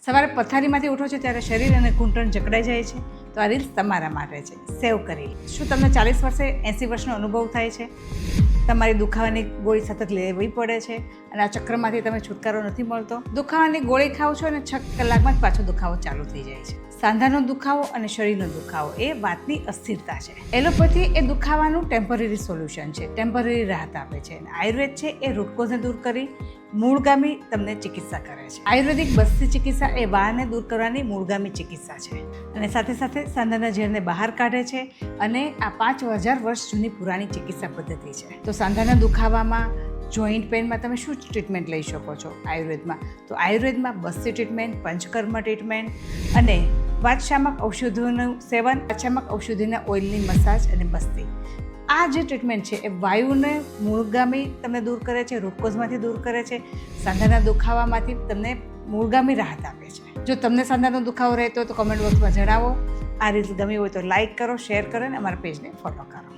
સવારે પથારીમાંથી ઉઠો છો ત્યારે શરીર અને ઘૂંટણ જકડાઈ જાય છે, તો આ રીલ્સ તમારા માટે છે. સેવ કરી. શું તમને 40 વર્ષે 80 વર્ષનો અનુભવ થાય છે? તમારી દુખાવાની ગોળી સતત લેવી પડે છે અને આ ચક્રમાંથી તમે છુટકારો નથી મળતો? દુખાવાની ગોળી ખાઓ છો અને 6 કલાકમાં જ પાછો દુખાવો ચાલુ થઈ જાય છે. સાંધાનો દુખાવો અને શરીરનો દુખાવો એ વાતની અસ્થિરતા છે. એલોપેથી એ દુખાવાનું ટેમ્પરરી સોલ્યુશન છે, ટેમ્પરરી રાહત આપે છે. અને આયુર્વેદ છે એ રૂટ કોઝને દૂર કરી મૂળગામી તમને ચિકિત્સા કરે છે. આયુર્વેદિક બસ્તી ચિકિત્સા એ વાળને દૂર કરવાની મૂળગામી ચિકિત્સા છે અને સાથે સાથે સાંધાના ઝેરને બહાર કાઢે છે અને આ 5000 વર્ષ જૂની પુરાણી ચિકિત્સા પદ્ધતિ છે. તો સાંધાના દુખાવામાં, જોઈન્ટ પેઇનમાં તમે શું ટ્રીટમેન્ટ લઈ શકો છો આયુર્વેદમાં? તો આયુર્વેદમાં બસ્તી ટ્રીટમેન્ટ, પંચકર્મ ટ્રીટમેન્ટ અને વાતશામક ઔષધોનું સેવન, વાતશામક ઔષધિના ઓઇલની મસાજ અને બસ્તી. આ જે ટ્રીટમેન્ટ છે એ વાયુને મૂળગામી તમને દૂર કરે છે, રૂટ કોઝમાંથી દૂર કરે છે, સાંધાના દુખાવામાંથી તમને મૂળગામી રાહત આપે છે. જો તમને સાંધાનો દુખાવો રહેતો હોય તો કમેન્ટ બોક્સમાં જણાવો. આ રીલ્સ ગમી હોય તો લાઇક કરો, શેર કરો અને અમારા પેજને ફોલો કરો.